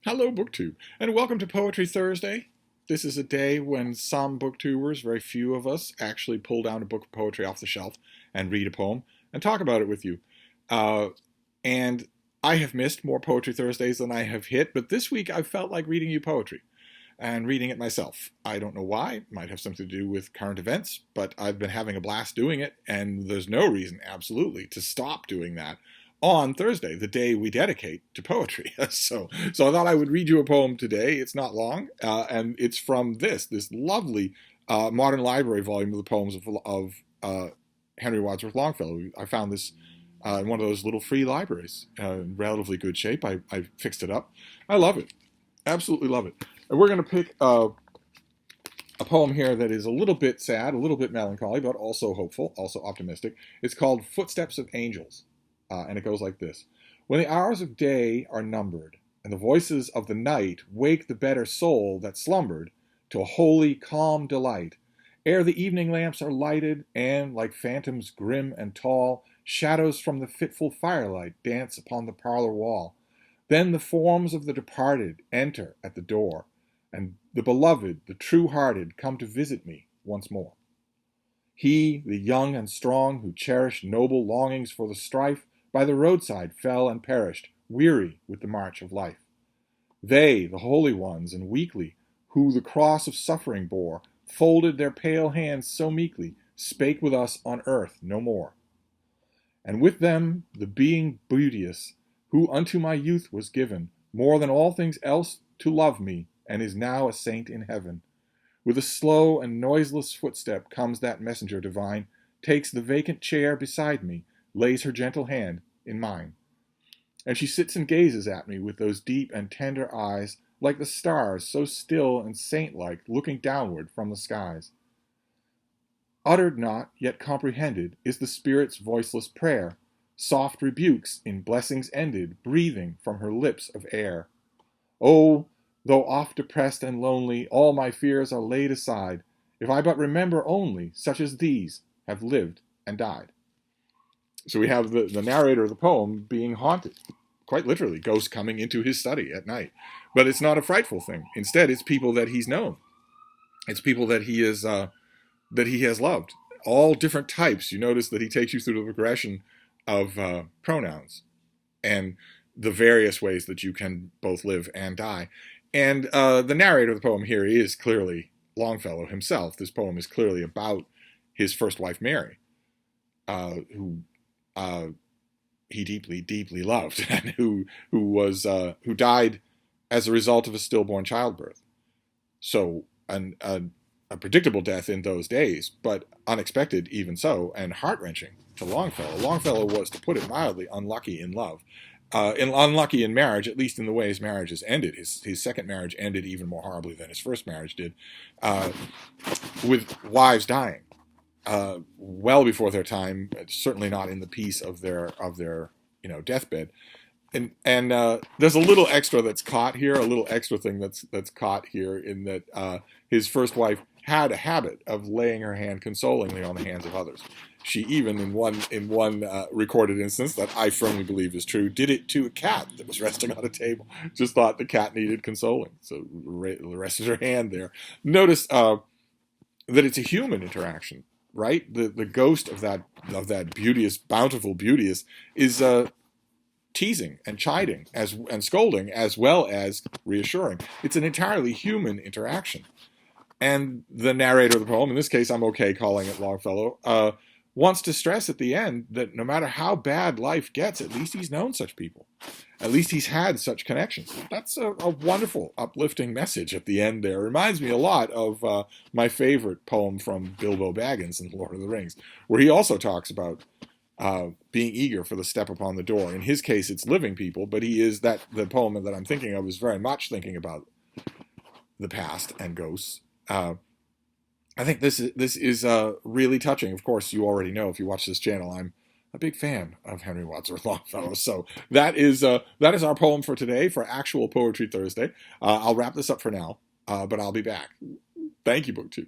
Hello, BookTube, and welcome to Poetry Thursday. This is a day when some booktubers, very few of us, actually pull down a book of poetry off the shelf and read a poem and talk about it with you. And I have missed more Poetry Thursdays than I have hit, but this week I felt like reading you poetry and reading it myself. I don't know why. It might have something to do with current events, but I've been having a blast doing it, and there's no reason, absolutely, to stop doing that on Thursday, the day we dedicate to poetry. So I thought I would read you a poem today. It's not long, and it's from this lovely modern library volume of the poems of Henry Wadsworth Longfellow. I found this in one of those little free libraries, in relatively good shape. I fixed it up. I love it. Absolutely love it. And we're going to pick a poem here that is a little bit sad, a little bit melancholy, but also hopeful, also optimistic. It's called Footsteps of Angels. And it goes like this. When the hours of day are numbered, and the voices of the night wake the better soul that slumbered to a holy, calm delight, ere the evening lamps are lighted, and, like phantoms grim and tall, shadows from the fitful firelight dance upon the parlor wall, then the forms of the departed enter at the door, and the beloved, the true-hearted, come to visit me once more. He, the young and strong, who cherished noble longings for the strife, by the roadside fell and perished, weary with the march of life. They, the holy ones and weakly, who the cross of suffering bore, folded their pale hands so meekly, spake with us on earth no more. And with them the being beauteous, who unto my youth was given, more than all things else to love me, and is now a saint in heaven. With a slow and noiseless footstep comes that messenger divine, takes the vacant chair beside me, lays her gentle hand in mine. And she sits and gazes at me with those deep and tender eyes, like the stars, so still and saint-like, looking downward from the skies. Uttered not, yet comprehended, is the Spirit's voiceless prayer, soft rebukes in blessings ended, breathing from her lips of air. Oh, though oft depressed and lonely, all my fears are laid aside, if I but remember only such as these have lived and died. So we have the narrator of the poem being haunted, quite literally, ghosts coming into his study at night. But it's not a frightful thing. Instead, it's people that he's known. It's people that he has loved. All different types. You notice that he takes you through the progression of pronouns and the various ways that you can both live and die. And the narrator of the poem here is clearly Longfellow himself. This poem is clearly about his first wife, Mary, who he deeply, deeply loved, and who died as a result of a stillborn childbirth. So a predictable death in those days, but unexpected even so, and heart-wrenching to Longfellow. Longfellow was, to put it mildly, unlucky in love. Unlucky in marriage, at least in the way his marriages ended. His second marriage ended even more horribly than his first marriage did, with wives dying. Well before their time, certainly not in the peace of their deathbed, and there's a little extra that's caught here, a little extra thing that's caught here in that his first wife had a habit of laying her hand consolingly on the hands of others. She even, in one recorded instance that I firmly believe is true, did it to a cat that was resting on a table. Just thought the cat needed consoling, so rested her hand there. Notice that it's a human interaction. Right, the ghost of that beauteous, bountiful beauteous is teasing and chiding and scolding as well as reassuring. It's an entirely human interaction, and the narrator of the poem, in this case, I'm okay calling it Longfellow, wants to stress at the end that no matter how bad life gets, at least he's known such people. At least he's had such connections. That's a wonderful, uplifting message at the end there. It reminds me a lot of my favorite poem from Bilbo Baggins in The Lord of the Rings, where he also talks about being eager for the step upon the door. In his case, it's living people, but the poem that I'm thinking of is very much thinking about the past and ghosts. I think this is really touching. Of course, you already know, if you watch this channel, I'm a big fan of Henry Wadsworth Longfellow. So that is our poem for today, for actual Poetry Thursday. I'll wrap this up for now, but I'll be back. Thank you, BookTube.